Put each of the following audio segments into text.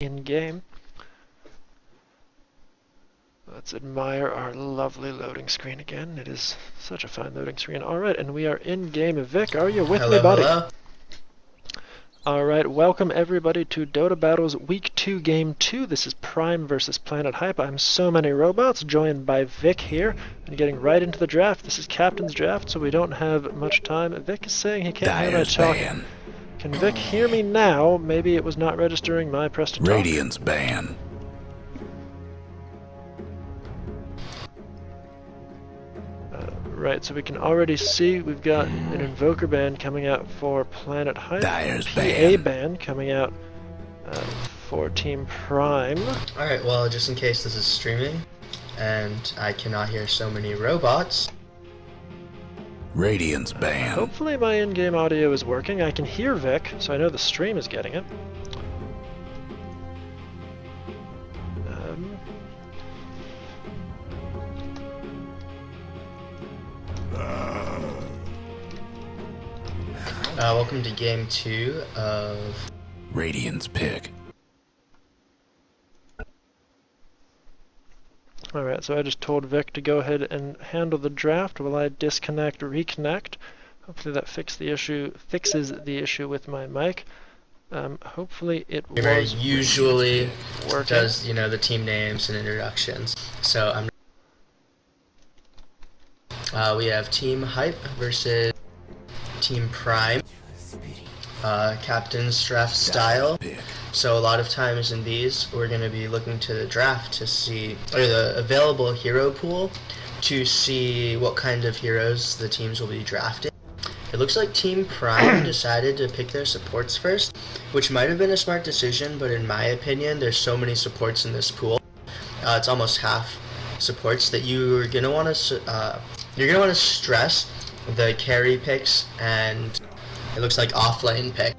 in-game. Let's admire our lovely loading screen again. It is such a fine loading screen. Alright, and we are in-game. Vic, are you with me, buddy? Hello. Alright, welcome everybody to Dota Battles Week 2 Game 2. This is Prime versus Planet Hype. I'm So Many Robots, joined by Vic here, and getting right into the draft. This is Captain's Draft, so we don't have much time. Vic is saying he can't hear my talking. Can Vic hear me now? Maybe it was not registering my press to talk. Radiance ban. Right, so we can already see we've got an Invoker ban coming out for Planet Hype, Dyer's PA ban coming out for Team Prime. Alright, well, just in case this is streaming, and I cannot hear So Many Robots. Radiance ban. Hopefully my in-game audio is working. I can hear Vic, so I know the stream is getting it. Welcome to Game 2 of Radiance pick. Alright, so I just told Vic to go ahead and handle the draft while I disconnect, reconnect. Hopefully that fixes the issue with my mic. Hopefully it was usually working. does, the team names and introductions. So we have Team Hype versus Team Prime. Captain's draft style. So a lot of times in these, we're going to be looking to the draft to see, or the available hero pool, to see what kind of heroes the teams will be drafting. It looks like Team Prime decided to pick their supports first, which might have been a smart decision, but in my opinion, there's so many supports in this pool. It's almost half supports that you're going to want to stress the carry picks and it looks like offlane pick.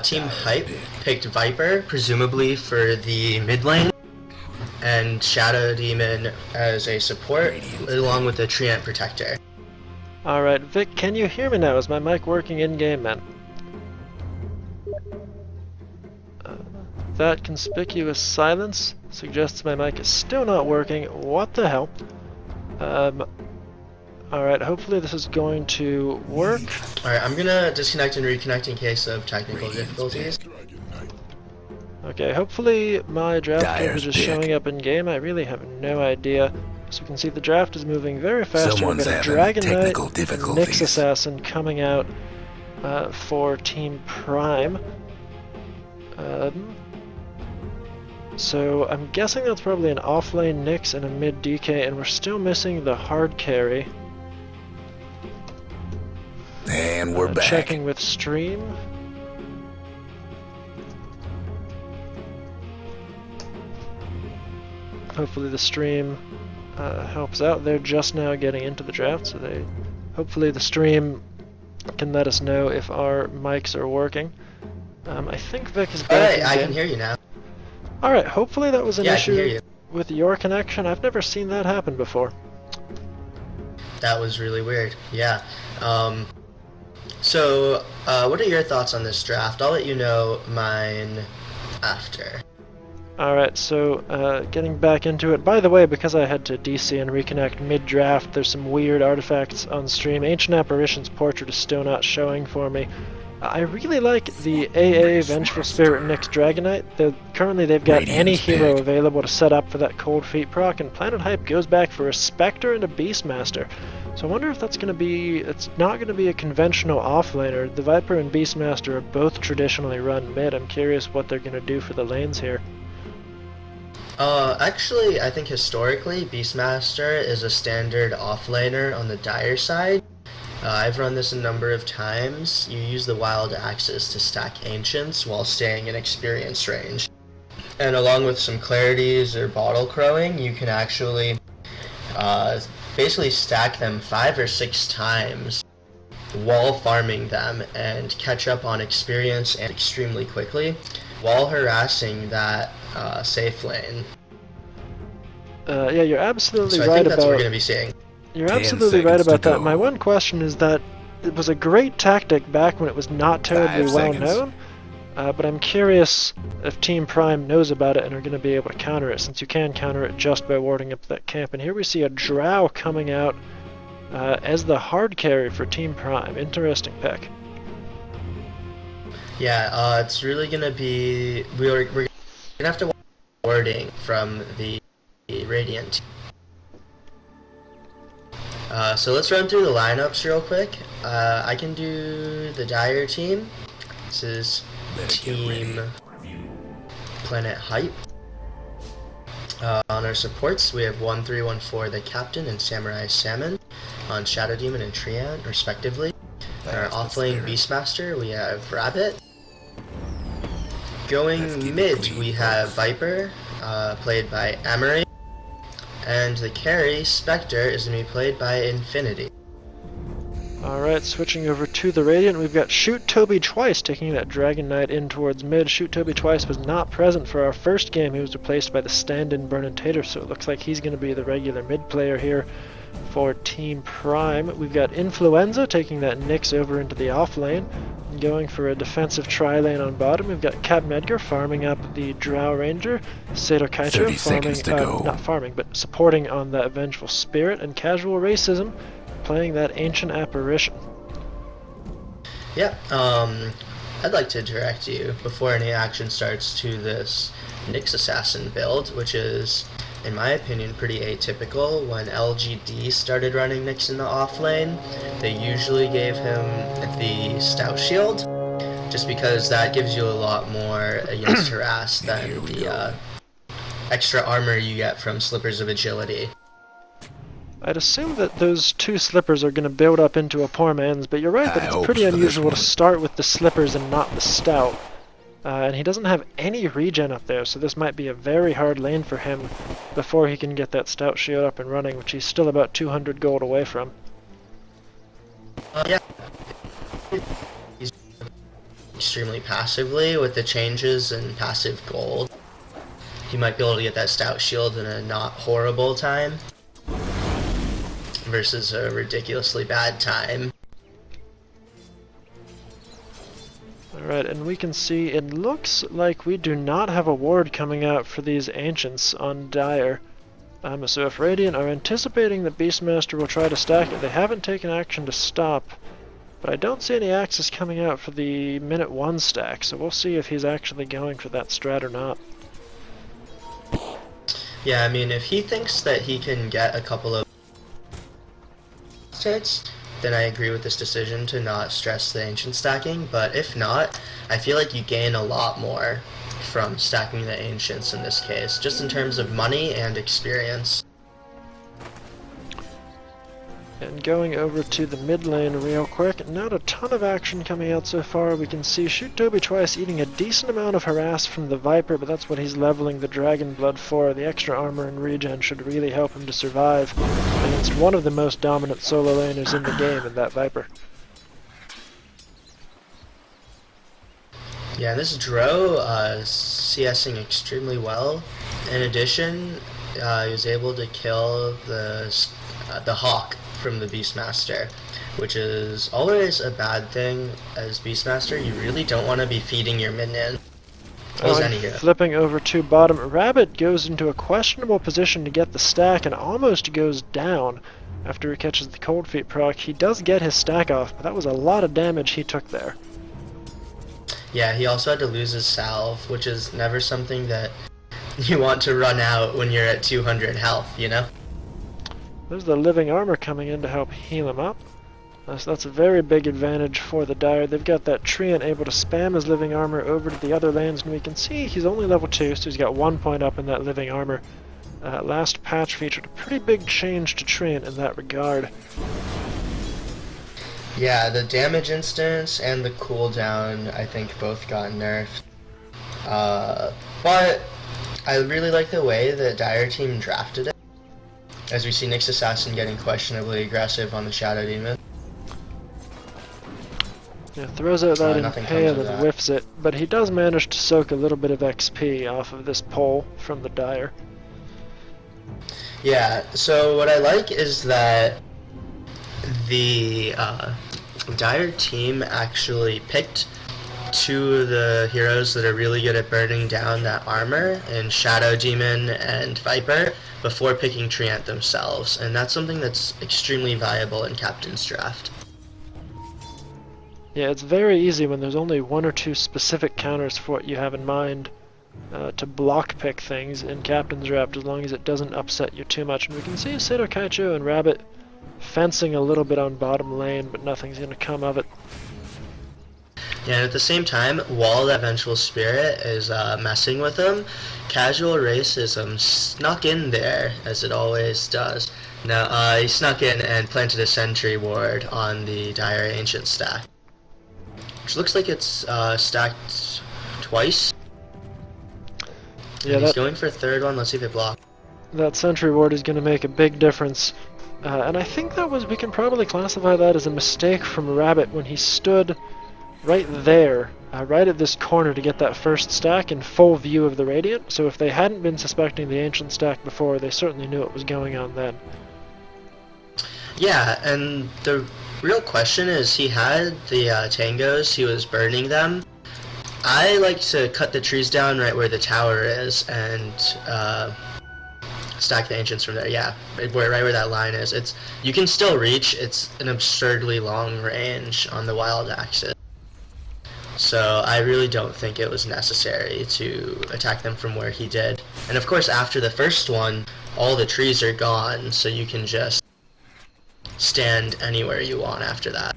Team Hype picked Viper, presumably for the mid lane, and Shadow Demon as a support, along with the Treant Protector. Alright, Vic, can you hear me now? Is my mic working in-game, man? That conspicuous silence suggests my mic is still not working. What the hell? Alright, hopefully this is going to work. Alright, I'm gonna disconnect and reconnect in case of technical difficulties. Okay, hopefully my draft image is showing up in game. I really have no idea. So we can see the draft is moving very fast. We've got a Dragon Knight and Nyx Assassin coming out for Team Prime. So I'm guessing that's probably an offlane Nyx and a mid DK, and we're still missing the hard carry. And we're back. Checking with stream. Hopefully the stream helps out. They're just now getting into the draft, so hopefully the stream can let us know if our mics are working. I think Vic is back. Alright, I can hear you now. Alright, hopefully that was an I can hear issue you. with your connection. I've never seen that happen before. That was really weird. Yeah. So, what are your thoughts on this draft? I'll let you know mine after. Alright, so getting back into it. By the way, because I had to DC and reconnect mid-draft, there's some weird artifacts on stream. Ancient Apparition's portrait is still not showing for me. I really like the AA Vengeful Spirit Nyx Dragon Knight. Currently they've got any hero available to set up for that Cold Feet proc, and Planet Hype goes back for a Spectre and a Beastmaster. So I wonder if that's going to be... It's not going to be a conventional offlaner. The Viper and Beastmaster are both traditionally run mid. I'm curious what they're going to do for the lanes here. Actually, I think historically, Beastmaster is a standard offlaner on the Dire side. I've run this a number of times. You use the Wild Axis to stack Ancients while staying in experience range. And along with some Clarities or Bottle Crowing, you can actually basically stack them 5 or 6 times while farming them and catch up on experience and extremely quickly while harassing that safe lane. Yeah, you're absolutely so right I think that's what we're about... going to be seeing. You're absolutely right about that. My one question is that it was a great tactic back when it was not terribly well known. But I'm curious if Team Prime knows about it and are going to be able to counter it, since you can counter it just by warding up that camp. And here we see a Drow coming out as the hard carry for Team Prime. Interesting pick. Yeah, it's really gonna be we're gonna have to watch warding from the Radiant. So let's run through the lineups real quick. I can do the Dire team. This is Team Planet Hype. On our supports, we have 1314 the Captain and Samurai Salmon on Shadow Demon and Trian, respectively. Our offlane Beastmaster, we have Rabbit. Going mid, we have Viper, played by Amory. And the carry, Spectre, is going to be played by Infinity. Alright, switching over to the Radiant, we've got Shoot Toby Twice taking that Dragon Knight in towards mid. Shoot Toby Twice was not present for our first game. He was replaced by the stand-in Burnin' Tater, so it looks like he's going to be the regular mid player here for Team Prime. We've got Influenza taking that Nyx over into the off lane, going for a defensive tri-lane on bottom. We've got Captain Edgar farming up the Drow Ranger, Sato Kaito supporting on that Vengeful Spirit, and Casual Racism playing that Ancient Apparition. Yeah, I'd like to direct you, before any action starts, to this Nyx Assassin build, which is, in my opinion, pretty atypical. When LGD started running Nyx in the off lane, they usually gave him the Stout Shield, just because that gives you a lot more against harass than the extra armor you get from Slippers of Agility. I'd assume that those two slippers are going to build up into a poor man's, but you're right that it's pretty unusual to start with the slippers and not the stout. And he doesn't have any regen up there, so this might be a very hard lane for him before he can get that stout shield up and running, which he's still about 200 gold away from. Yeah. He's extremely passively with the changes in passive gold. He might be able to get that stout shield in a not horrible time versus a ridiculously bad time. Alright, and we can see it looks like we do not have a ward coming out for these Ancients on Dire. So if Radiant are anticipating that Beastmaster will try to stack it, they haven't taken action to stop. But I don't see any axes coming out for the minute 1 stack, so we'll see if he's actually going for that strat or not. Yeah, I mean, if he thinks that he can get a couple of hits, then I agree with this decision to not stress the Ancient stacking, but if not, I feel like you gain a lot more from stacking the Ancients in this case, just in terms of money and experience. And going over to the mid lane real quick, not a ton of action coming out so far. We can see Shoot Toby Twice eating a decent amount of harass from the Viper, but that's what he's leveling the Dragon Blood for. The extra armor and regen should really help him to survive against one of the most dominant solo laners in the game in that Viper. Yeah, this Drow CSing extremely well. In addition, he was able to kill the Hawk from the Beastmaster, which is always a bad thing as Beastmaster. You really don't want to be feeding your minion. Flipping over to bottom, Rabbit goes into a questionable position to get the stack and almost goes down after he catches the Cold Feet proc. He does get his stack off, but that was a lot of damage he took there. Yeah, he also had to lose his salve, which is never something that you want to run out when you're at 200 health, you know? There's the living armor coming in to help heal him up. So that's a very big advantage for the Dire. They've got that Treant able to spam his living armor over to the other lanes, and we can see he's only level 2, so he's got 1 point up in that living armor. Last patch featured a pretty big change to Treant in that regard. Yeah, the damage instance and the cooldown, I think, both got nerfed. But I really like the way the Dire team drafted it, as we see Nyx Assassin getting questionably aggressive on the Shadow Demon. Yeah, throws out that Impale and whiffs it, but he does manage to soak a little bit of XP off of this pull from the Dire. Yeah, so what I like is that the Dire team actually picked two of the heroes that are really good at burning down that armor in Shadow Demon and Viper before picking Treant themselves, and that's something that's extremely viable in Captain's Draft. Yeah, it's very easy when there's only one or two specific counters for what you have in mind to block pick things in Captain's Draft as long as it doesn't upset you too much. And we can see Seto Kaicho and Rabbit fencing a little bit on bottom lane, but nothing's going to come of it. Yeah, and at the same time, while that Vengeful Spirit is messing with him, Casual Racism snuck in there, as it always does. Now, he snuck in and planted a Sentry Ward on the Dire Ancient stack, which looks like it's stacked twice. Yeah, and he's going for a third one. Let's see if it blocks. That Sentry Ward is going to make a big difference. And I think we can probably classify that as a mistake from Rabbit when he stood right there, right at this corner to get that first stack in full view of the Radiant. So if they hadn't been suspecting the Ancient stack before, they certainly knew what was going on then. Yeah, and the real question is, he had the tangos, he was burning them. I like to cut the trees down right where the tower is and stack the Ancients from there. Yeah, right where that line is. You can still reach. It's an absurdly long range on the wild axis. So I really don't think it was necessary to attack them from where he did. And of course, after the first one, all the trees are gone, so you can just stand anywhere you want after that.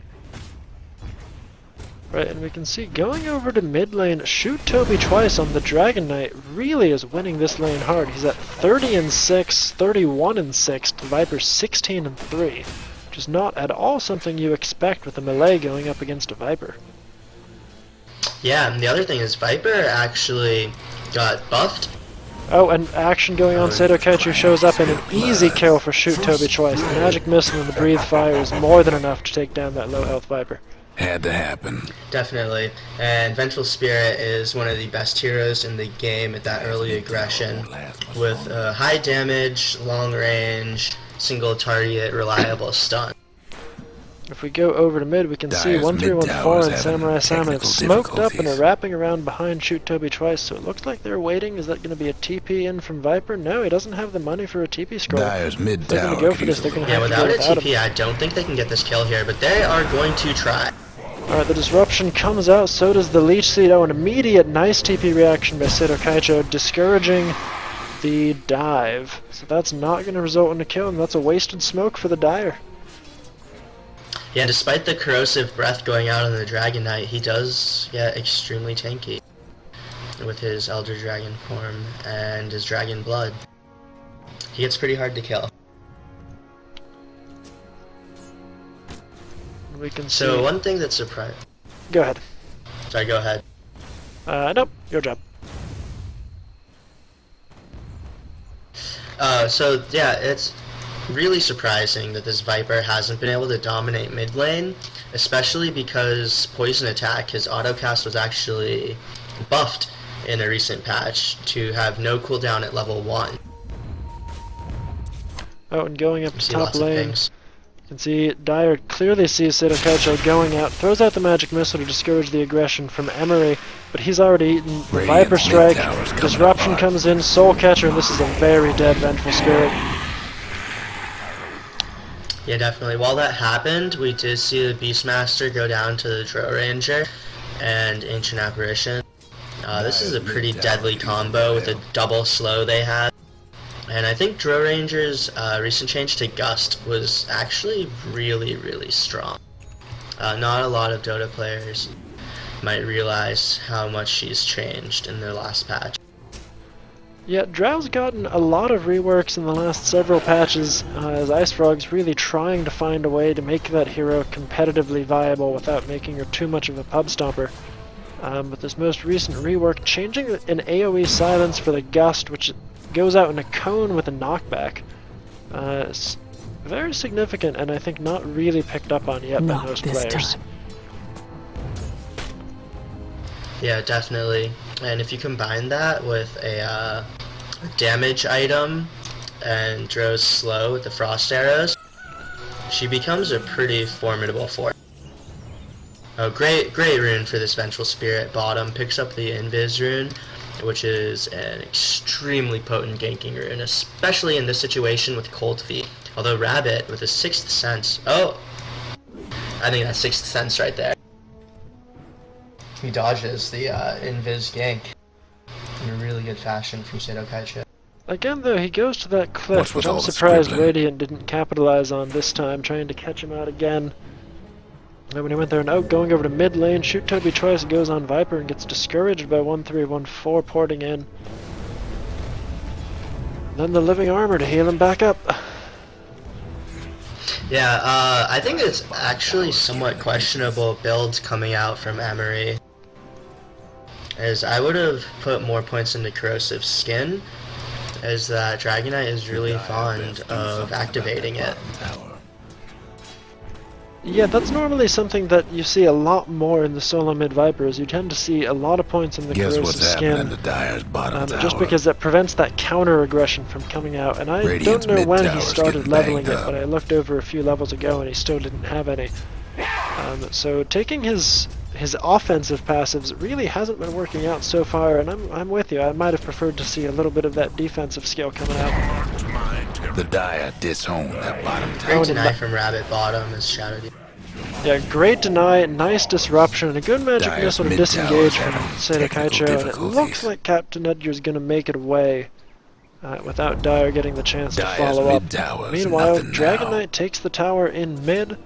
Right, and we can see going over to mid lane, Shoot Toby twice on the Dragon Knight really is winning this lane hard. He's at 30-6, 31-6, to Viper 16-3, which is not at all something you expect with a melee going up against a Viper. Yeah, and the other thing is Viper actually got buffed. Oh, and action going on. Seto Kaicho shows up and an easy kill for Shoot Toby twice. The Magic Missile and the Breathe Fire is more than enough to take down that low health Viper. Had to happen. Definitely. And Vengeful Spirit is one of the best heroes in the game at that early aggression, with high damage, long range, single target, reliable stun. If we go over to mid, we can see 1314 and Samurai Simon have smoked up and are wrapping around behind Shoot Toby twice, so it looks like they're waiting. Is that going to be a TP in from Viper? No, he doesn't have the money for a TP scroll. Dire's mid They're going to go for this. They're going to have to go without a TP, I don't think they can get this kill here, but they are going to try. Alright, the disruption comes out, so does the Leech Seed. Oh, an immediate nice TP reaction by Seto Kaicho, discouraging the dive. So that's not going to result in a kill, and that's a wasted smoke for the Dire. Yeah, despite the corrosive breath going out on the Dragon Knight, he does get extremely tanky with his Elder Dragon form and his Dragon Blood. He gets pretty hard to kill. We can see... So one thing that's surprising... Go ahead. Sorry, go ahead. Nope, your job. So yeah, it's really surprising that this Viper hasn't been able to dominate mid lane, especially because Poison Attack, his autocast, was actually buffed in a recent patch to have no cooldown at level 1. Oh, and going up to top lane, you can see Dire clearly sees Seto Kaicho going out, throws out the Magic Missile to discourage the aggression from Emery, but he's already eaten the Viper Strike. Disruption comes in, Soul Catcher, and this is a very dead Vengeful Spirit. Yeah, definitely. While that happened, we did see the Beastmaster go down to the Drow Ranger and Ancient Apparition. This is a pretty deadly combo with a double slow they had. And I think Drow Ranger's recent change to Gust was actually really, really strong. Not a lot of Dota players might realize how much she's changed in their last patch. Yeah, Drow's gotten a lot of reworks in the last several patches, as Ice Frog's really trying to find a way to make that hero competitively viable without making her too much of a pub stomper. But this most recent rework, changing an AoE silence for the Gust, which goes out in a cone with a knockback, is very significant and I think not really picked up on yet by most players. Yeah, definitely. And if you combine that with a damage item and Drow's slow with the frost arrows, she becomes a pretty formidable force. Oh, great rune for this Vengeful Spirit. Bottom picks up the Invis rune, which is an extremely potent ganking rune, especially in this situation with Cold Feet. Although Rabbit with a 6th Sense. Oh! I think that's 6th Sense right there. He dodges the Invis gank in a really good fashion from Seto Kaicho. Again, though, he goes to that cliff, What's with which I'm all the surprised scribbling? Radiant didn't capitalize on this time, trying to catch him out again. And when he went there and out, going over to mid lane, shoot Toby twice, goes on Viper and gets discouraged by 1-3-1-4 porting in. Then the living armor to heal him back up. Yeah, I think it's actually somewhat questionable builds coming out from Emery. As I would have put more points into Corrosive Skin, as that Dragonite is really fond of activating it. Yeah, that's normally something that you see a lot more in the solo mid Vipers. You tend to see a lot of points in the Guess Corrosive what's happening Skin. to Dyer's bottom tower? Just because it prevents that counter aggression from coming out. And I Radiant's don't know when he mid-tower's started getting leveling banged it, up. but I looked over a few levels ago and he still didn't have any. So taking his offensive passives really hasn't been working out so far, and I'm with you. I might have preferred to see a little bit of that defensive skill coming out. The Dyer disowned that bottom tower. Great deny from Rabbit bottom as Shadow Demon. Yeah, great deny, nice disruption, and a good magic Dyer's missile to mid-tower's disengage from having Seto technical Kaicho, and it difficulties. looks like Captain Edgar's going to make it away without Dyer getting the chance to Dyer's follow up. mid-tower's Meanwhile, nothing Dragon now. Knight takes the tower in mid.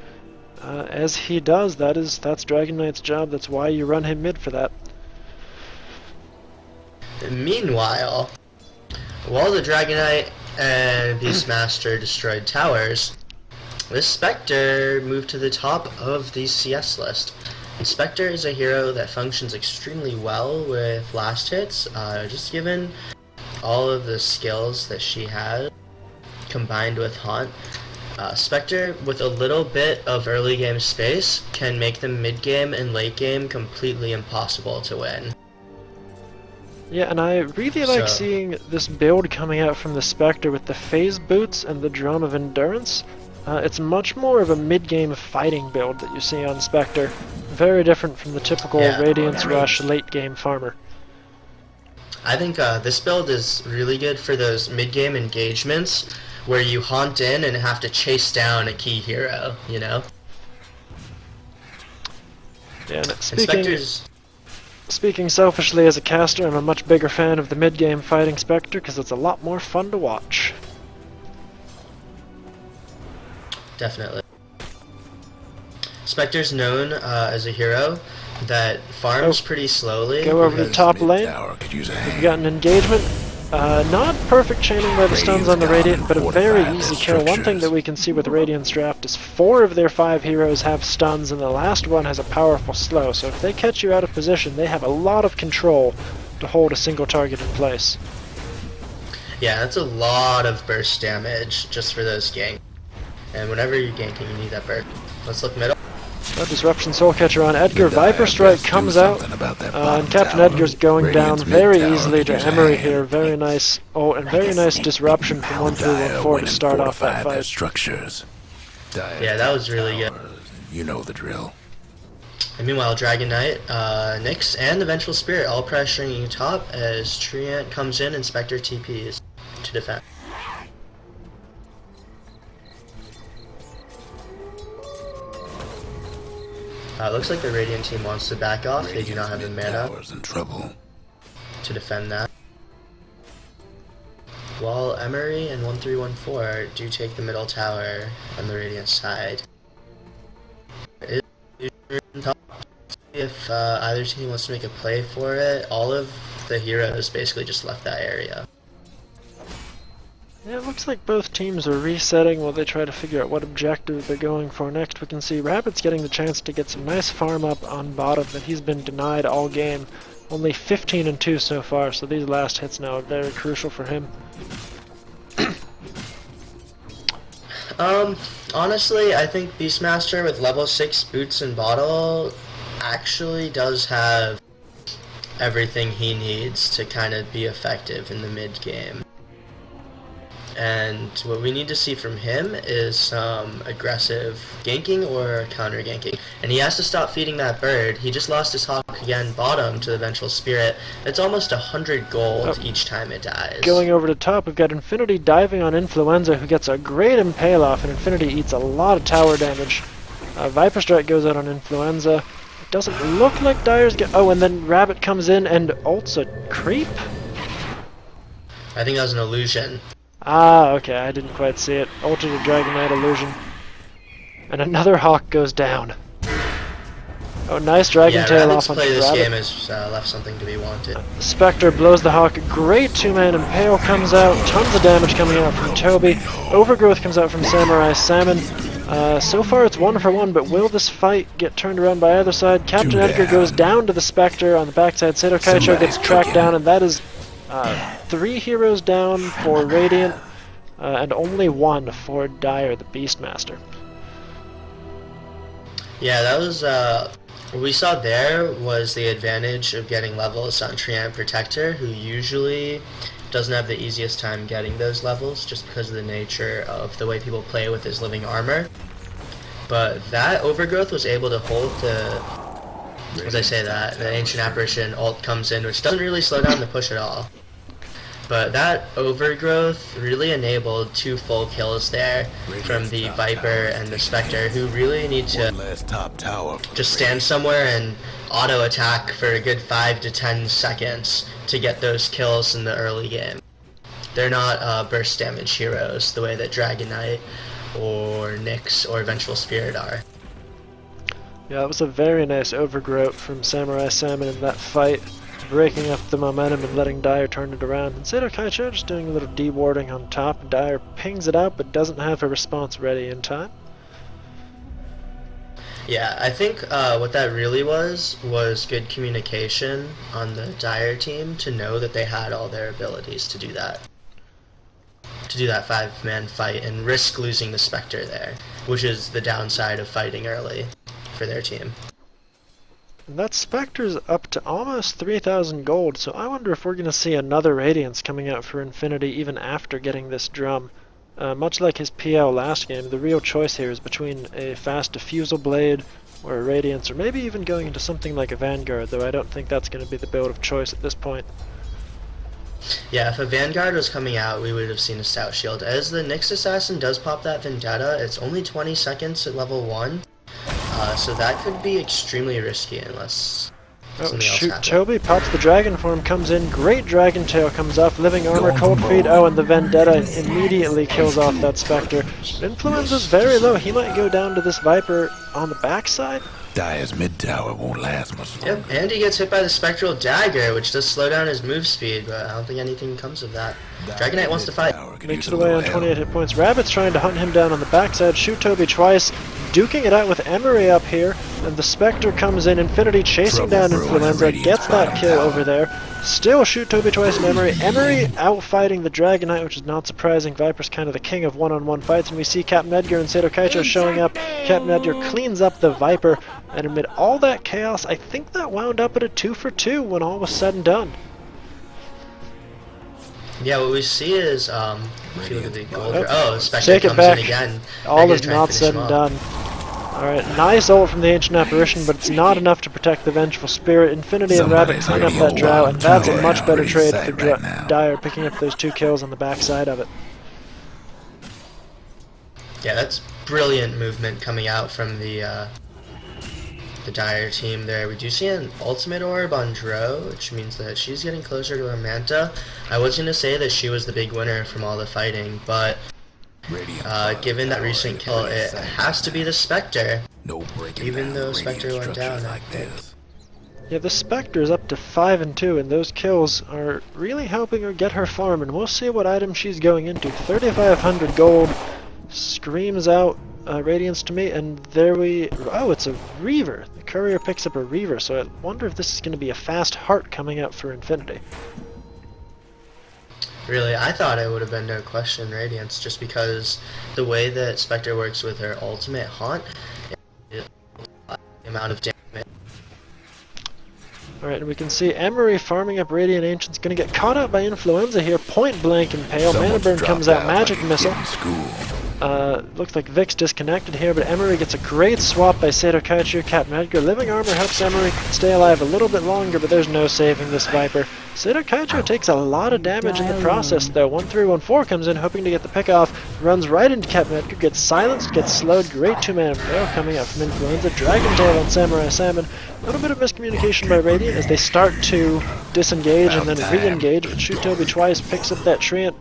As he does, that's Dragon Knight's job. That's why you run him mid for that. Meanwhile, while the Dragonite and Beastmaster destroyed towers, this Spectre moved to the top of the CS list. And Spectre is a hero that functions extremely well with last hits, just given all of the skills that she has combined with Haunt. Spectre, with a little bit of early game space, can make the mid game and late game completely impossible to win. Yeah, and I really like So- seeing this build coming out from the Spectre with the phase boots and the Drum of Endurance. It's much more of a mid-game fighting build that you see on Spectre. Very different from the typical Yeah, Radiance right. Rush late-game farmer. I think this build is really good for those mid-game engagements where you haunt in and have to chase down a key hero, you know? Yeah, and And speaking, Spectre's... speaking selfishly as a caster, I'm a much bigger fan of the mid-game fighting Spectre because it's a lot more fun to watch. Definitely. Spectre's known as a hero that farms pretty slowly. Go over to because- top lane. Mid-tower could use a We've hand. got an engagement. Not perfect chaining by the stuns on the Radiant, but a very easy kill. One thing that we can see with Radiant's draft is 4 of their 5 heroes have stuns, and the last one has a powerful slow. So if they catch you out of position, they have a lot of control to hold a single target in place. Yeah, that's a lot of burst damage just for those ganks. And whenever you're ganking, you need that burst. Let's look middle. No disruption soul catcher on Edgar. The Dyer Viper Strike best do comes out. something about that bottom And Captain tower. Edgar's going Radiant's down very mid-tower easily could to use a Emery hand. here. Very nice. Oh, and very nice disruption from How Dyer 1-3-1-4 went to and start off that fortified their fight. structures. Dyer's Yeah, that was really good. towers. You know the drill. And meanwhile, Dragon Knight, Nyx, and the Vengeful Spirit all pressuring you top as Treant comes in and Spectre TPs to defend. Looks like the Radiant team wants to back off. They do not have the mana Mid-tower's in trouble. to defend that. While Emery and 1314 do take the middle tower on the Radiant side. If either team wants to make a play for it, all of the heroes basically just left that area. Yeah, it looks like both teams are resetting while they try to figure out what objective they're going for next. We can see Rabbit's getting the chance to get some nice farm up on bottom that he's been denied all game. Only 15 and 2 so far, so these last hits now are very crucial for him. Honestly, I think Beastmaster with level 6 boots and bottle actually does have everything he needs to kind of be effective in the mid game. And what we need to see from him is some aggressive ganking or counter ganking. And he has to stop feeding that bird. He just lost his hawk again, bottom to the Vengeful Spirit. It's almost 100 gold each time it dies. Going over to top, we've got Infinity diving on Influenza, who gets a great impale off, and Infinity eats a lot of tower damage. Viper Strike goes out on Influenza. It doesn't look like Dire's get. Oh, and then Rabbit comes in and ults a creep? I think that was an illusion. Ah, okay, I didn't quite see it. Ulted a Dragon Knight illusion. And another Hawk goes down. Oh, nice Dragon Tail off on the Rabbit's play this Rabbit. game has left something to be wanted. Spectre blows the Hawk. Great two-man impale comes out. Tons of damage coming out from Toby. Overgrowth comes out from Samurai Salmon. So far it's 1 for 1, but will this fight get turned around by either side? Captain Edgar goes down to the Spectre on the backside. Seto Kaicho gets tracked down, and that is 3 heroes down for Radiant, and only 1 for Dire, the Beastmaster. Yeah, that was, what we saw there was the advantage of getting levels on Treant Protector, who usually doesn't have the easiest time getting those levels just because of the nature of the way people play with his living armor. But that Overgrowth was able to hold the, as I say that, the Ancient Apparition ult comes in, which doesn't really slow down the push at all. But that Overgrowth really enabled 2 full kills there from the Viper and the Spectre, who really need to just stand somewhere and auto-attack for a good 5 to 10 seconds to get those kills in the early game. They're not burst damage heroes the way that Dragon Knight or Nyx or Vengeful Spirit are. Yeah, that was a very nice Overgrowth from Samurai Salmon in that fight, breaking up the momentum and letting Dire turn it around. And Seto Kaicho just doing a little dewarding on top. Dire pings it out but doesn't have a response ready in time. Yeah, I think what that really was good communication on the Dire team to know that they had all their abilities to do that. To do that 5-man fight and risk losing the Spectre there, which is the downside of fighting early for their team. And that Spectre's up to almost 3,000 gold, so I wonder if we're going to see another Radiance coming out for Infinity even after getting this drum. Much like his PL last game, the real choice here is between a fast Diffusal Blade or a Radiance, or maybe even going into something like a Vanguard, though I don't think that's going to be the build of choice at this point. Yeah, if a Vanguard was coming out, we would have seen a Stout Shield. As the Nyx Assassin does pop that Vendetta, it's only 20 seconds at level 1, so that could be extremely risky unless something else happens. Toby pops the Dragon form, comes in, great Dragon Tail comes off, Living Armor, Cold Feet, oh, and the Vendetta immediately kills off that Spectre. Influenza's very low, he might go down to this Viper on the backside. Dire's mid tower won't last much longer. Yep, and he gets hit by the Spectral Dagger, which does slow down his move speed, but I don't think anything comes of that. Dragon Knight wants to fight. Makes it away on 28 hit points. Rabbit's trying to hunt him down on the backside, shoot Toby twice, duking it out with Emery up here, and the Spectre comes in, Infinity chasing down Influenza, gets that kill over there. Still shoot Toby twice and Emery. Emery outfighting the Dragon Knight, which is not surprising. Viper's kind of the king of one-on-one fights, and we see Captain Edgar and Seto Kaicho showing up. Captain Edgar cleans up the Viper, and amid all that chaos, I think that wound up at a 2 for 2 when all was said and done. Yeah, what we see is, if you look at the gold, Spectre Take it comes back. in again. All is not said and done. Alright, nice ult from the Ancient Apparition, but it's not enough to protect the Vengeful Spirit. Infinity and Rabbit clean up that Drow, and that's a much better trade for Dire, picking up those 2 kills on the backside of it. Yeah, that's brilliant movement coming out from the Dire team there. We do see an ultimate orb on Dro, which means that she's getting closer to her Manta. I was going to say that she was the big winner from all the fighting, but given that recent kill, it has to be the Spectre, even though Spectre went down, I think. Yeah, the Spectre is up to 5 and 2, and those kills are really helping her get her farm, and we'll see what item she's going into. 3,500 gold, screams out Radiance to me, and there we... Oh, it's a Reaver! The Courier picks up a Reaver, so I wonder if this is going to be a fast Heart coming out for Infinity. Really, I thought it would have been no question Radiance, just because the way that Spectre works with her ultimate Haunt, the amount of damage. Alright, and we can see Emery farming up Radiant Ancients. Gonna get caught out by Influenza here. Point blank impale. Mana Burn comes out. Magic Missile. Looks like Vic's disconnected here, but Emery gets a great swap by Seto Kaichu. Captain Edgar. Living Armor helps Emery stay alive a little bit longer, but there's no saving this Viper. Seto Kaichu takes a lot of damage in the process, though. 1-3-1-4 comes in, hoping to get the pick off. Runs right into Captain Edgar. Gets silenced, gets slowed. Great 2-man impale coming out from Influenza. Dragon Tail on Samurai Salmon. A little bit of miscommunication by Radiant as they start to disengage and then re-engage, but Shoot Toby twice picks up that Treant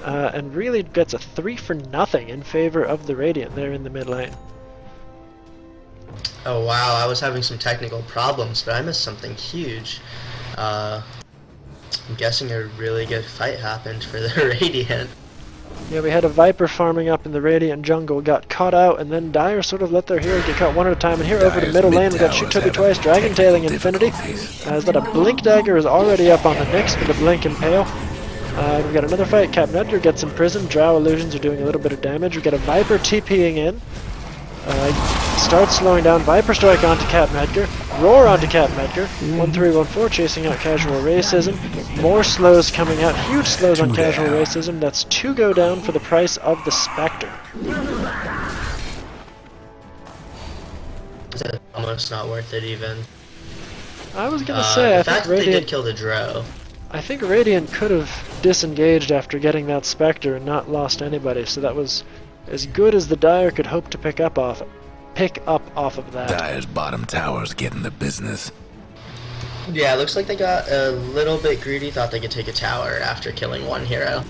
and really gets a 3-for-0 in favor of the Radiant there in the mid lane. Oh wow, I was having some technical problems, but I missed something huge. I'm guessing a really good fight happened for the Radiant. Yeah, we had a Viper farming up in the Radiant jungle, got caught out, and then Dire sort of let their heroes get caught one at a time. And here over to middle lane, we got Shoot Toby twice, Dragon Tailing Infinity. As that a Blink Dagger is already up on the Nyx with a Blink Impale. We got another fight, Captain Edgar gets imprisoned, Drow Illusions are doing a little bit of damage. We got a Viper TPing in. Starts slowing down, Viper Strike onto Captain Edgar, Roar onto Captain Edgar, 1-3-1-4 chasing out Casual Racism, more slows coming out, huge slows on Casual Racism, that's 2 go down for the price of the Spectre. It's almost not worth it even. I was gonna say, the I fact think that they did Radiant, kill the Drow. I think Radiant could have disengaged after getting that Spectre and not lost anybody, so that was as good as the Dire could hope to pick up off of that. Dire's bottom tower's getting the business. Yeah, it looks like they got a little bit greedy, thought they could take a tower after killing one hero.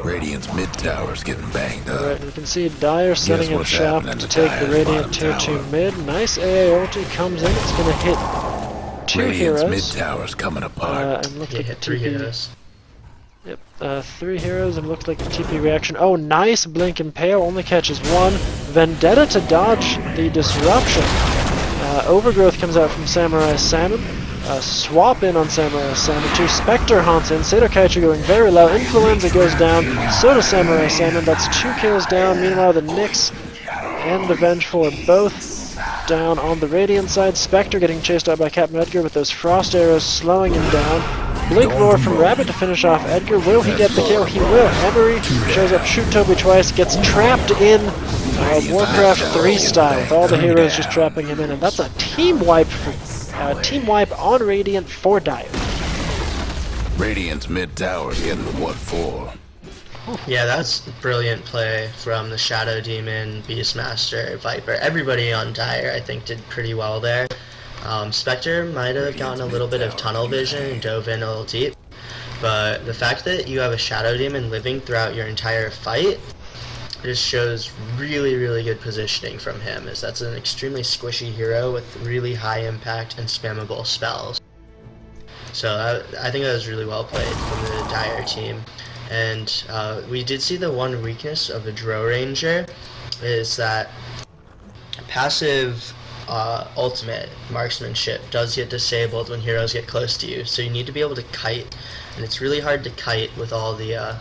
Radiant's mid tower's getting banged up. Alright, we can see Dire setting up shop to take the Radiant tier 2 mid. Nice AA ulti comes in, it's gonna hit 2 Radiant's heroes. mid tower's coming apart. And looks Yeah, like hit the 3 TP. heroes. Yep, 3 heroes and looks like the TP reaction. Oh, nice Blink Impale, only catches 1. Vendetta to dodge the disruption. Overgrowth comes out from Samurai Salmon. Swap in on Samurai Salmon. 2 Spectre haunts in. Seto Kaichu going very low. Influenza goes down. So does Samurai Salmon. That's 2 kills down. Meanwhile, the Nyx and the Vengeful are both down on the Radiant side. Spectre getting chased out by Captain Edgar with those frost arrows slowing him down. Blink Roar from Rabbit to finish off Edgar. Will he get the kill? He will. Emery shows up, Shoot Toby twice, gets trapped in Warcraft 3 style with all the heroes just trapping him in, and that's a team wipe on Radiant for Dire. Radiant's mid tower's getting what for? Yeah, that's brilliant play from the Shadow Demon, Beastmaster, Viper. Everybody on Dire, I think, did pretty well there. Spectre might have gotten a little bit of tunnel vision and dove in a little deep, but the fact that you have a Shadow Demon living throughout your entire fight just shows really, really good positioning from him, as that's an extremely squishy hero with really high impact and spammable spells. So I think that was really well played from the Dire team. And we did see the one weakness of the Drow Ranger is that passive ultimate marksmanship does get disabled when heroes get close to you, so you need to be able to kite, and it's really hard to kite with all the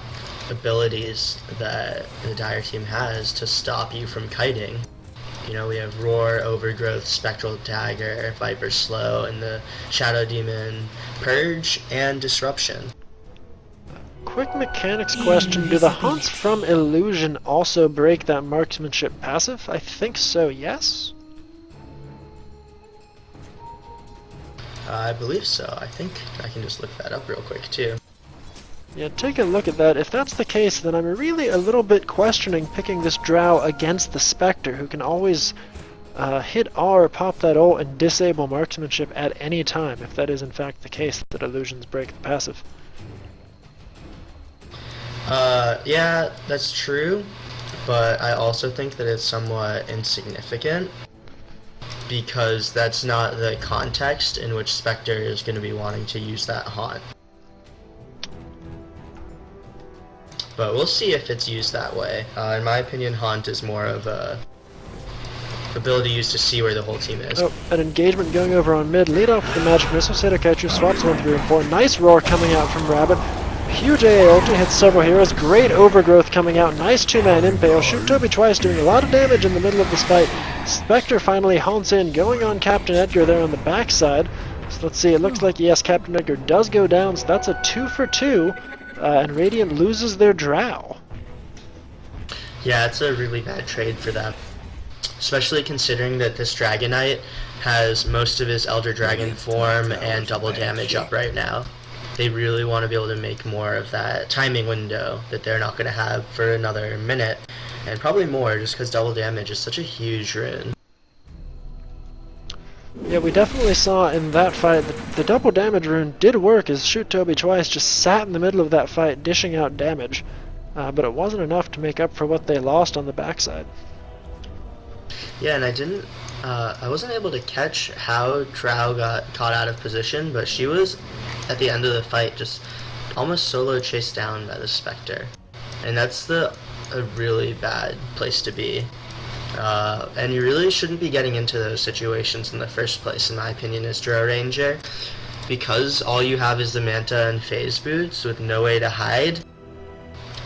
abilities that the Dire team has to stop you from kiting. You know, we have Roar, Overgrowth, Spectral Dagger, Viper Slow, and the Shadow Demon Purge and Disruption. Quick mechanics question, do the haunts from Illusion also break that marksmanship passive? I think so, yes? I believe so. I think I can just look that up real quick too. Yeah, take a look at that. If that's the case, then I'm really a little bit questioning picking this Drow against the Spectre, who can always hit R, pop that ult, and disable marksmanship at any time, if that is in fact the case that illusions break the passive. Yeah, that's true, but I also think that it's somewhat insignificant, because that's not the context in which Spectre is going to be wanting to use that haunt. But we'll see if it's used that way. In my opinion, haunt is more of a ability used to see where the whole team is. Oh, an engagement going over on mid. Lead off with the magic missile. Seto Kaichu swaps 1, 3, and 4. Nice roar coming out from Rabbit. Huge AA ulti hits several heroes. Great overgrowth coming out. Nice 2-man impale. Shoot Toby twice, doing a lot of damage in the middle of this fight. Spectre finally haunts in, going on Captain Edgar there on the backside. So let's see, it looks like, yes, Captain Edgar does go down, so that's a 2 for 2, and Radiant loses their Drow. Yeah, it's a really bad trade for them. Especially considering that this Dragon Knight has most of his Elder Dragon form and double damage up right now. They really want to be able to make more of that timing window that they're not going to have for another minute, and probably more just because double damage is such a huge rune. Yeah, we definitely saw in that fight the double damage rune did work, as Shoot Toby twice just sat in the middle of that fight dishing out damage, but it wasn't enough to make up for what they lost on the backside. Yeah, and I wasn't able to catch how Drow got caught out of position, but she was, at the end of the fight, just almost solo chased down by the Spectre. And that's a really bad place to be. And you really shouldn't be getting into those situations in the first place, in my opinion, as Drow Ranger. Because all you have is the Manta and Phase Boots with no way to hide,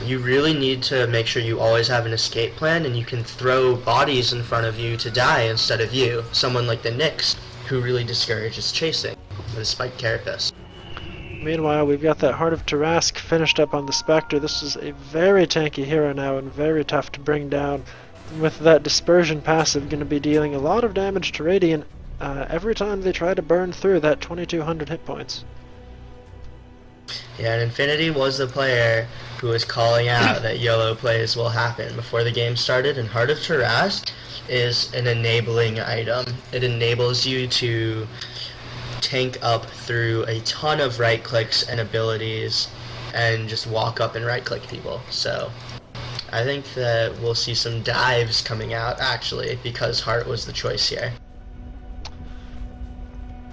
you really need to make sure you always have an escape plan, and you can throw bodies in front of you to die instead of you. Someone like the Nyx, who really discourages chasing with a spiked carapace. Meanwhile, we've got that Heart of Tarask finished up on the Spectre. This is a very tanky hero now and very tough to bring down. And with that Dispersion passive going to be dealing a lot of damage to Radiant every time they try to burn through that 2200 hit points. Yeah, and Infinity was the player who was calling out that YOLO plays will happen before the game started, and Heart of Tarask is an enabling item. It enables you to tank up through a ton of right clicks and abilities and just walk up and right click people. So I think that we'll see some dives coming out actually, because Heart was the choice here.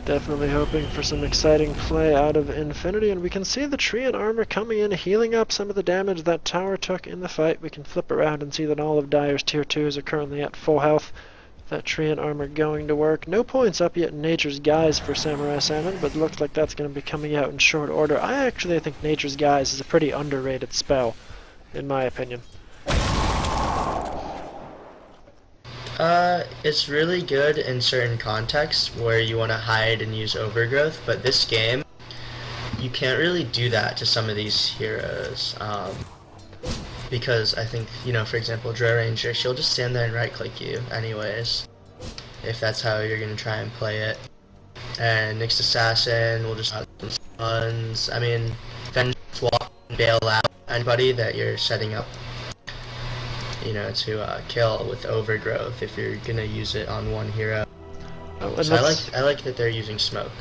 Definitely hoping for some exciting play out of Infinity, and we can see the Treant armor coming in, healing up some of the damage that tower took in the fight. We can flip around and see that all of Dire's tier 2s are currently at full health. That Treant armor going to work. No points up yet in Nature's Guise for Samurai Salmon, but it looks like that's going to be coming out in short order. I actually think Nature's Guise is a pretty underrated spell, in my opinion. It's really good in certain contexts where you want to hide and use overgrowth, but this game, you can't really do that to some of these heroes. Because I think, for example, Drow Ranger, she'll just stand there and right-click you anyways, if that's how you're going to try and play it. And Nyx Assassin will just have some stuns. I mean, then swap and bail out anybody that you're setting up to kill with overgrowth if you're gonna use it on one hero. So I like that they're using smoke.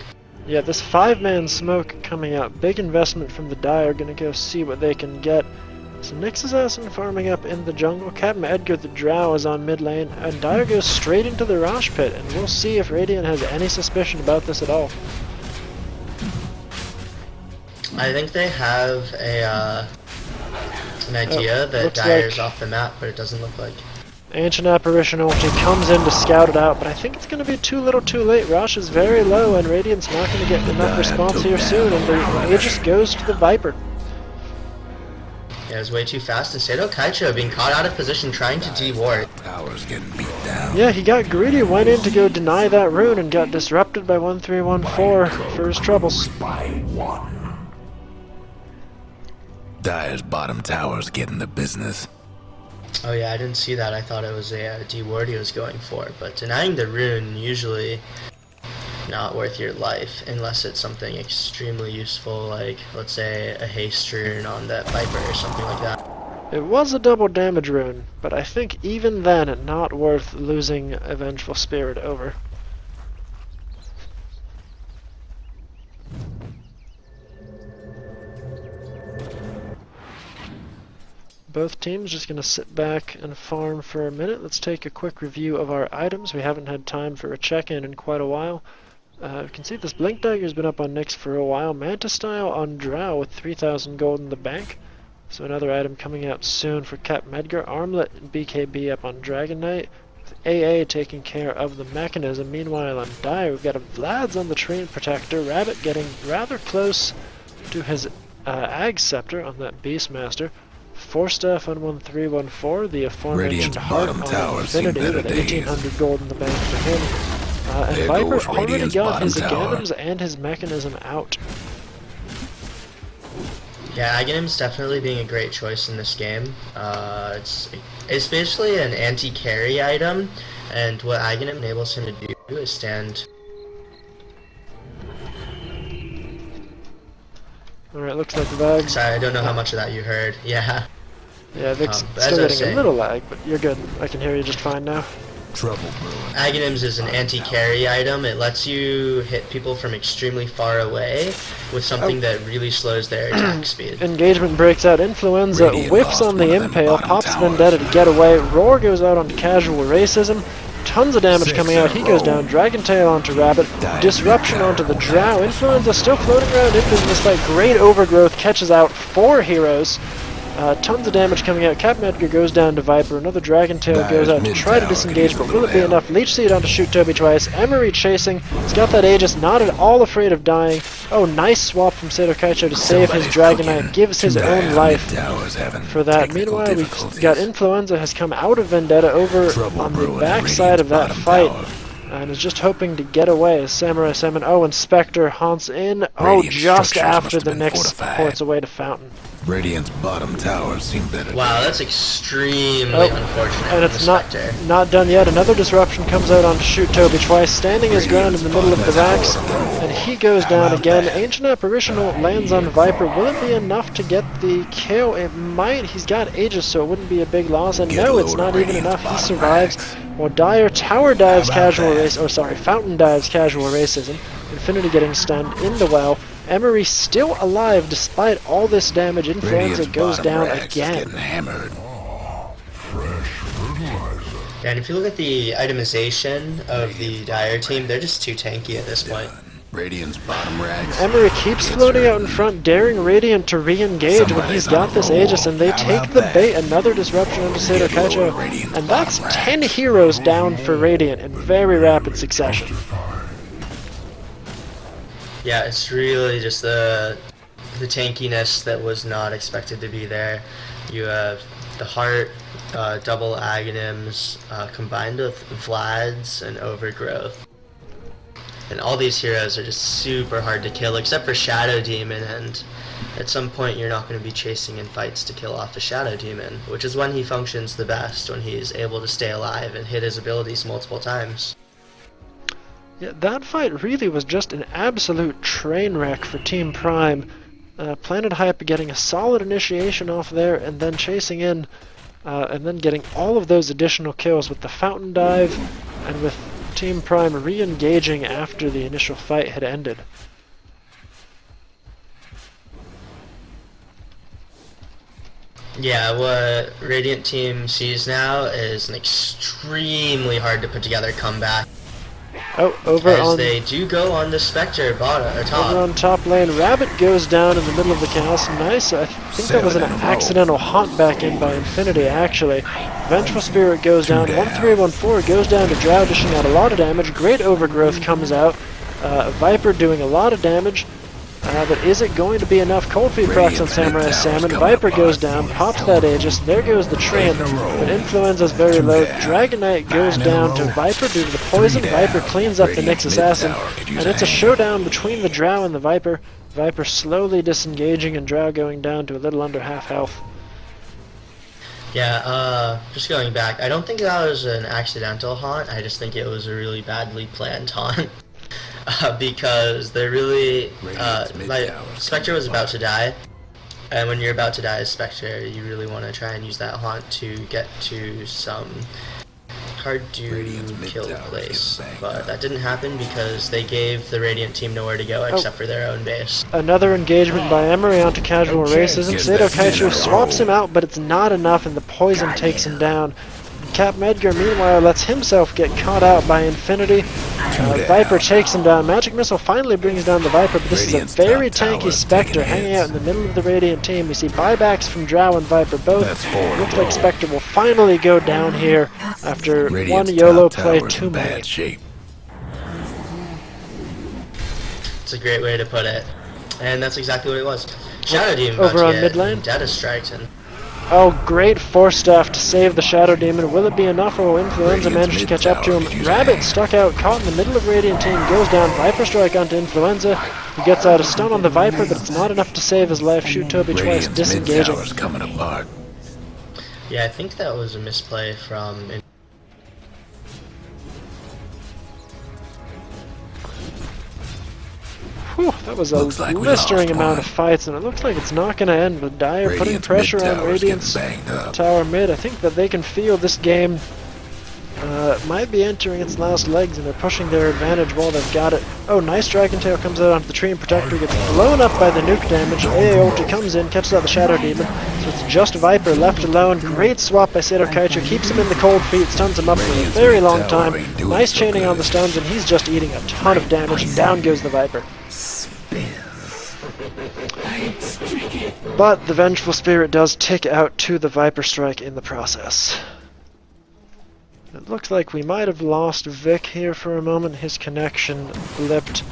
Yeah, this 5-man smoke coming out. Big investment from the Dire. Gonna go see what they can get. So Nyx Assassin farming up in the jungle. Captain Edgar the Drow is on mid lane, and Dire goes straight into the Rosh Pit, and we'll see if Radiant has any suspicion about this at all. I think they have an idea that Dire's off the map, but it doesn't look like. Ancient Apparition ulti comes in to scout it out, but I think it's going to be too little too late. Rosh is very low, and Radiant's not going to get enough response here soon, and the Aegis goes to the Viper. Yeah, it was way too fast, and Seto Kaicho being caught out of position trying to de-ward. Towers getting beat down. Yeah, he got greedy, went in to go deny that rune, and got disrupted by 1314 for his troubles. By one. Dire's bottom tower's getting the business. Oh yeah, I didn't see that. I thought it was a de-ward he was going for, but denying the rune usually not worth your life unless it's something extremely useful, like let's say a haste rune on that Viper or something like that. It was a double damage rune, but I think even then not worth losing a Vengeful Spirit over. Both teams just going to sit back and farm for a minute. Let's take a quick review of our items. We haven't had time for a check-in in quite a while. You can see this Blink Dagger's been up on Nyx for a while. Manta Style on Drow with 3,000 gold in the bank. So another item coming out soon for Captain Edgar. Armlet and BKB up on Dragon Knight. With AA taking care of the mechanism. Meanwhile on Dire, we've got a Vlad's on the Treant Protector. Rabbit getting rather close to his Ag Scepter on that Beastmaster. 4-staff on 1314, the aforementioned Heart on Infinity with 1,800 gold in the bank for him. And There Viper goes already Radiant's got bottom his tower. Aghanim's and his Mechanism out. Yeah, Aghanim's definitely being a great choice in this game. It's basically an anti-carry item, and what Aghanim enables him to do is stand. Alright, looks like the bag. Sorry, I don't know how much of that you heard. Yeah. Yeah, Vic's But as still I was getting a saying- little lag, but you're good. I can hear you just fine now. Trouble brewing. Aghanim's is an anti-carry item. It lets you hit people from extremely far away with something that really slows their attack speed. Engagement breaks out. Influenza Radiant whiffs lost on the one of them impale, bottom pops towers. Vendetta to get away. Roar goes out onto casual racism. Tons of damage Six coming in out. a He goes row. down. Dragon Tail onto Rabbit. Dive Disruption tower onto the away. Drow. Influenza still floating around in this fight. Great overgrowth catches out 4 heroes. Tons of damage coming out. Captain Edgar goes down to Viper. Another Dragon Tail Dire's goes out to mid try to tower disengage, could use but a will it be little enough? Leech Seed on to shoot Toby twice. Emery chasing. He's got that Aegis, not at all afraid of dying. Oh, nice swap from Seto Kaicho to save his Somebody's Dragon cooking. Knight. Gives his Too own bad life mid-tower's having for that. technical Meanwhile, we've difficulties. got Influenza has come out of Vendetta over Trouble on the brewing backside of that Radiant's fight. bottom tower. And is just hoping to get away as Samurai Salmon. Oh, and Spectre haunts in. Oh, Radiant just structures must after have the been Nyx fortified. ports away to Fountain. Radiant's bottom tower seemed better. Wow, that's extremely Oh, unfortunate. And for it's the not Spectre. not done yet. Another disruption comes out on to shoot Toby twice, standing his ground in the middle of the racks, and he goes down again. Ancient Apparitional lands on Viper. Will it be enough to get the kill? It might. He's got Aegis, so it wouldn't be a big loss. And Get no, low it's to not even Radiant's enough. He bottom survives. racks. Well, Dire Tower dives How about casual that? race. Oh, sorry, Fountain dives casual racism. Infinity getting stunned in the well. Emery still alive despite all this damage. Influenza Radiant's goes bottom down racks is again. getting hammered. Yeah, and if you look at the itemization of the Dire team, they're just too tanky at this point. Radiant's bottom racks. Emery keeps Gets floating out hurt. in front, daring Radiant to re-engage when Somebody's he's got on a this roll. Aegis, and they How take about the that? bait. Another disruption onto Seto Get lower, Kaicho, Radiant's and that's bottom 10 racks. heroes down for Radiant in very rapid succession. Yeah, it's really just the tankiness that was not expected to be there. You have the Heart, double Aghanims, combined with Vlad's and Overgrowth. And all these heroes are just super hard to kill, except for Shadow Demon, and at some point you're not going to be chasing in fights to kill off a Shadow Demon, which is when he functions the best, when he's able to stay alive and hit his abilities multiple times. Yeah, that fight really was just an absolute train wreck for Team Prime. Planet Hype getting a solid initiation off there, and then chasing in, and then getting all of those additional kills with the Fountain Dive, and with Team Prime re-engaging after the initial fight had ended. Yeah, what Radiant Team sees now is an extremely hard to put together comeback, Oh, over as on they do go on the Spectre bottom or over top. on top lane, Rabbit goes down in the middle of the chaos. Nice. I think that was an 7 in a row. accidental haunt back in by Infinity, actually. Vengeful Spirit goes down. down. 1314 goes down to Drow, dishing out a lot of damage. Great overgrowth comes out. Viper doing a lot of damage. But is it going to be enough? Cold Feet procs on Radiant's Samurai mid-tower's Salmon. coming Viper up goes on. down, pops that Aegis. There goes the Tramp. in a row. But Influenza's very Two low. down. Dragon Knight goes 9 in a down to row. Viper due to the poison. 3 down. Viper cleans up the Radiant's Nyx Assassin. mid-tower could use And a it's a hand. showdown between the Drow and the Viper. Viper slowly disengaging and Drow going down to a little under half health. Yeah, just going back, I don't think that was an accidental haunt, I just think it was a really badly planned haunt. Because they're really, Radiant's my mid-tower's Spectre was coming about to die, and when you're about to die as Spectre, you really want to try and use that haunt to get to some hard to Radiant's kill mid-tower's place, getting banged but up. that didn't happen because they gave the Radiant team nowhere to go except for their own base. Another engagement by Emery onto casual racism. Get Seto that in a Kaicho swaps row. him out, but it's not enough, and the poison takes him down. Cap Medgar, meanwhile, lets himself get caught out by Infinity. down. Viper takes him down. Magic Missile finally brings down the Viper, but this Radiant's is a very top tower tanky is Spectre taking hanging hits. out in the middle of the Radiant team. We see buybacks from Drow and Viper both. That's 4 in a Looks row. like Spectre will finally go down here after Radiant's one YOLO top play tower's too in many. bad shape. It's a great way to put it. And that's exactly what it was. Shadow Demon Over about on to mid get lane? Data strikes and Oh, great Force Staff to save the Shadow Demon. Will it be enough, or will Influenza manage to catch up to him? Rabbit stuck out, caught in the middle of Radiant team, goes down. Viper Strike onto Influenza. He gets out a stun on the Viper, but it's not enough to save his life. Shoot Toby twice, disengaging. Coming apart. Yeah, I think that was a misplay from... Whew, that was a blistering amount of fights, and it looks like it's not going to end with Dire putting pressure on Radiant's tower mid. I think that they can feel this game might be entering its last legs, and they're pushing their advantage while they've got it. Oh, nice Dragon Tail comes out onto the tree, and Protector gets blown up by the nuke damage. Ulti comes in, catches out the Shadow Demon, so it's just Viper left alone. Great swap by Seto Kaicho, keeps him in the cold feet, stuns him up for a very long time. Nice chaining on the stuns, and he's just eating a ton of damage, and down goes the Viper. But the Vengeful Spirit does tick out to the Viper Strike in the process. It looks like we might have lost Vic here for a moment. His connection blipped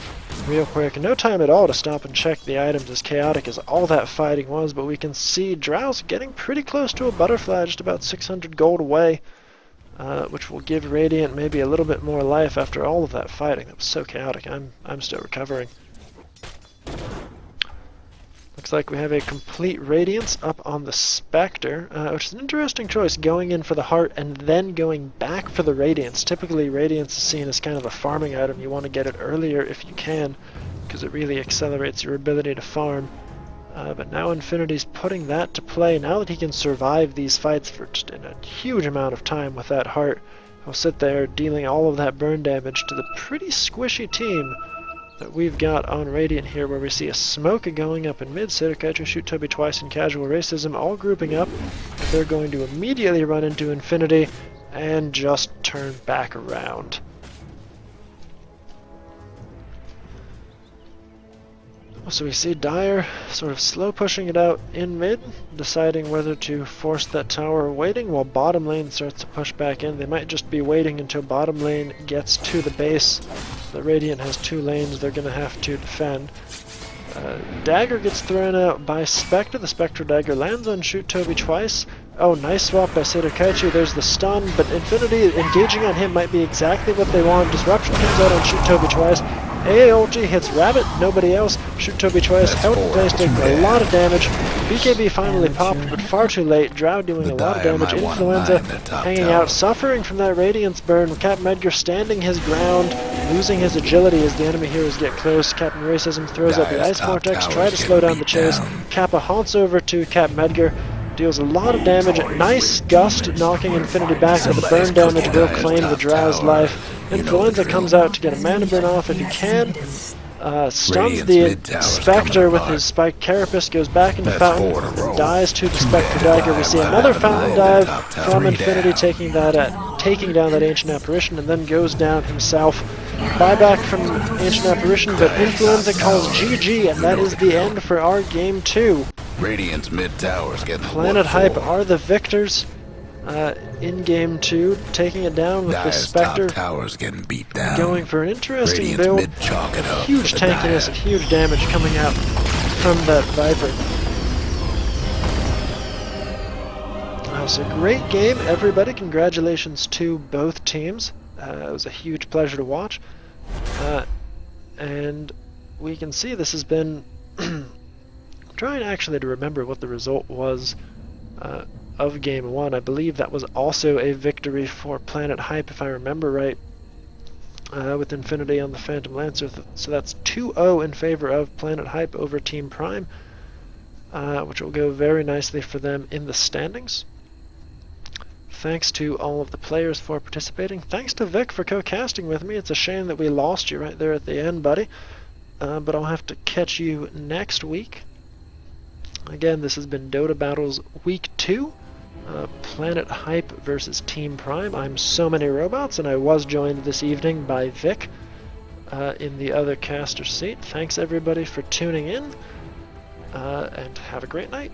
real quick. No time at all to stop and check the items, as chaotic as all that fighting was, but we can see Drowse getting pretty close to a butterfly, just about 600 gold away, which will give Radiant maybe a little bit more life after all of that fighting. That was so chaotic. I'm still recovering. Looks like we have a complete Radiance up on the Spectre, which is an interesting choice, going in for the Heart and then going back for the Radiance. Typically, Radiance is seen as kind of a farming item. You want to get it earlier if you can, because it really accelerates your ability to farm. But now Infinity's putting that to play. Now that he can survive these fights for just in a huge amount of time with that Heart, he'll sit there dealing all of that burn damage to the pretty squishy team that we've got on Radiant here, where we see a smoke going up in mid, Seto Kaicho, Shoot Toby twice, and Casual Racism all grouping up. They're going to immediately run into Infinity and just turn back around. So we see Dire sort of slow pushing it out in mid, deciding whether to force that tower, waiting while bottom lane starts to push back in. They might just be waiting until bottom lane gets to the base. The Radiant has two lanes they're going to have to defend. Dagger gets thrown out by Spectre. The Spectre Dagger lands on Shoot Toby twice. Oh, nice swap by Seto Kaicho. There's the stun, but Infinity engaging on him might be exactly what they want. Disruption comes out on Shoot Toby twice. AOG hits Rabbit, nobody else. Shoot Toby twice, held in place, taking a lot of damage. BKB finally popped, but far too late. Drow doing a lot of damage. Influenza hanging out, suffering from that Radiance burn. Captain Edgar standing his ground, losing his agility as the enemy heroes get close. Captain Racism throws out the Ice Vortex, try to slow down the chase. Kappa haunts over to Captain Edgar, deals a lot of damage. Nice gust knocking Infinity back, but the burn damage will claim the Drow's life. Influenza comes out to get a mana burn off if he can. Stuns the Spectre with his Spiked Carapace, goes back into Fountain, and dies to the Spectre Dagger. We see another Fountain dive from Infinity, taking down that Ancient Apparition, and then goes down himself. Buyback from Ancient Apparition, but Influenza calls GG, and that is the end for our Game 2. Radiant's mid towers getting Planet Hype are the victors in Game 2, taking it down with the Spectre towers getting beat down. Going for an interesting build. Huge tankiness and huge damage coming out from that Viper. So great game, everybody. Congratulations to both teams. It was a huge pleasure to watch. And we can see this has been... I'm trying actually to remember what the result was of Game 1. I believe that was also a victory for Planet Hype, if I remember right, with Infinity on the Phantom Lancer. So that's 2-0 in favor of Planet Hype over Team Prime, which will go very nicely for them in the standings. Thanks to all of the players for participating. Thanks to Vic for co-casting with me. It's a shame that we lost you right there at the end, buddy. But I'll have to catch you next week. Again, this has been Dota Battles Week 2. Planet Hype versus Team Prime. I'm So Many Robots, and I was joined this evening by Vic in the other caster seat. Thanks everybody for tuning in, and have a great night.